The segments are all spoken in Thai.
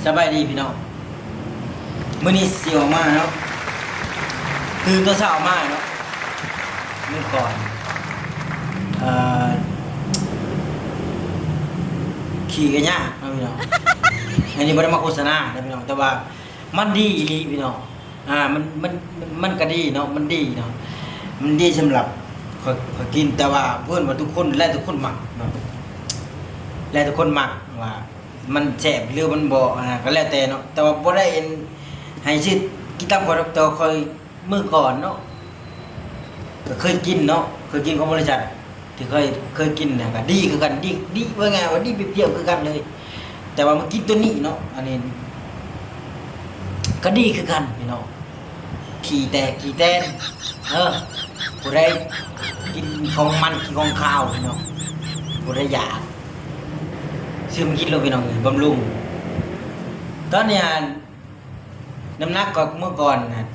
สบายดีพี่น้องมื้อนี้สิออกมาเนาะตื่นตัวเช้ามาเนาะมื้อก่อนเอ่อขี่กันยากเนาะพี่น้องอันนี้บ่ได้มาโฆษณานะพี่น้องแต่ว่ามันดีอีหลีพี่น้องมันก็ดีเนาะมันดีเนาะมันดีสำหรับข้อยกินแต่ว่าเพิ่นว่าทุกคนและทุกคนมักเนาะและทุกคนมักว่ามันแซ่บหรือมันบ่ก็แล้วแต่เนาะแต่ว่าบ่ได้เอ็นให้ชื่อกินตามข้อยแต่ค่อยมื้อก่อนเนาะก็เคยกินเนาะเคยกินของบริษัทที่เคยกินน่ะก็ดีคือกันดีว่าไงว่าดีเปรี้ยวคือกันเลยแต่ว่ามากินตัวนี้เนาะอันนี้ก็ดีคือกันพี่น้องขี้แตกขี้แตนผู้ใดกินของมันกินของข้าวพี่น้องผู้ใดอยากซื้อมากินเลยพี่น้องบำรุงตอนนี้น้ำหนักก็เมื่อก่อนนะ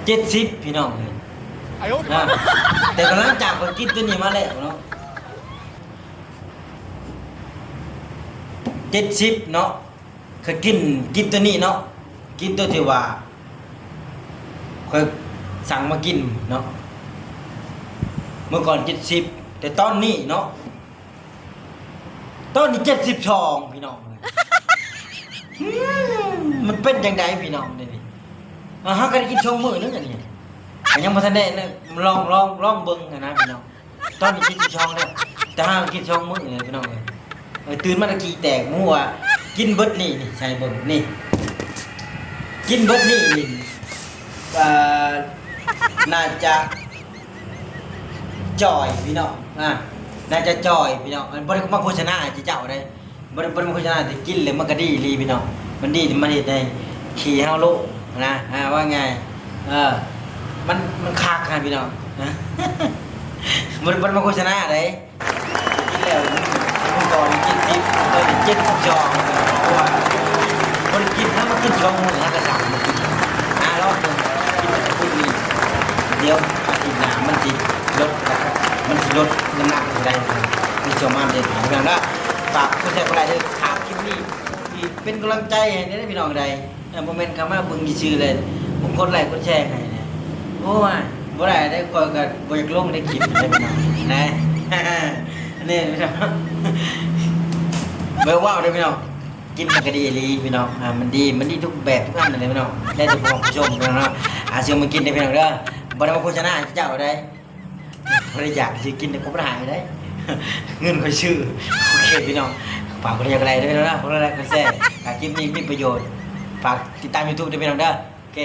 70พี่น้องเลยแต่กำลังจากคนกินตัวนี้มาแล้วเนาะ70เนาะเคยกินตัวนี้เนาะกินตัวที่ว่าเคยสั่งมากินเนาะเมื่อก่อน70แต่ตอนนี้เนาะตอนนี้72พี่น้องเลยมันเป็นจังไดพี่น้องเดี๋ยวนี้เฮาก็ได้กิน2มื้อนึงอันนี้ก็ยังบ่ทันได้นะลองเบิ่งนะพี่น้องตอนนี้72แล้วแต่เฮากิน2มื้อเลยพี่น้องเลยตื่นมาตะกี้แตกหมู่ว่ากินเบิดนี่ใช่เบิ่งนี่กินเบิดนี่น่าจะจ่อยพี่น้องน่าจะจ่อยพี่น้องบ่ได้มาโฆษณาให้เจ้าได้บ่ได้มาโฆษณาแต่กินแล้วมันก็ดีลีพี่น้องมันดีมันเฮ็ดให้ขี้เฮาโลนะว่าไงมันคักนะพี่น้องนะบ่ได้มาโฆษณาได้กินแล้วมันก่อนกินดิบตอนนี้7จองเพราะว่าบ่ได้กินถ้ามากิน2มื้อแล้วก็สั่งมากินรอบนึงกินแต่มื้อนี้เดี๋ยวอาทิตย์หน้ามันสิลดน้ำหนักได้มีชมมาเด็ดพี่น้องนะฝากผู้ชายคนใดที่ถามคลิปนี้ที่เป็นกำลังใจให้ได้พี่น้องใดโมเมนต์คำว่าบึงชื่อเลยผมกดไลค์กดแชร์ให้นะโอ้ยบ่ได้ได้คอยกับบ่อยากลงได้คลิปได้พี่น้องนะนี่พี่น้องเบลว่าได้พี่น้องกินมันก็ดีลีพี่น้องมันดีทุกแบบทุกอันเลยพี่น้องได้ทุกคนผู้ชมพี่น้องนะเชื่อมากินได้พี่น้องเด้อบ่ได้มาโฆษณาเจ้าได้บ่ได้อยากสิกินแต่ก็บ่ได้ได้เงินค่อยชื่อโอเคพี่น้องฝากคนอยากอะไรด้วยนะคนละก็แซ่คลิปนี้มีประโยชน์ฝากติดตาม YouTube ด้วยพี่น้องเด้อโอเค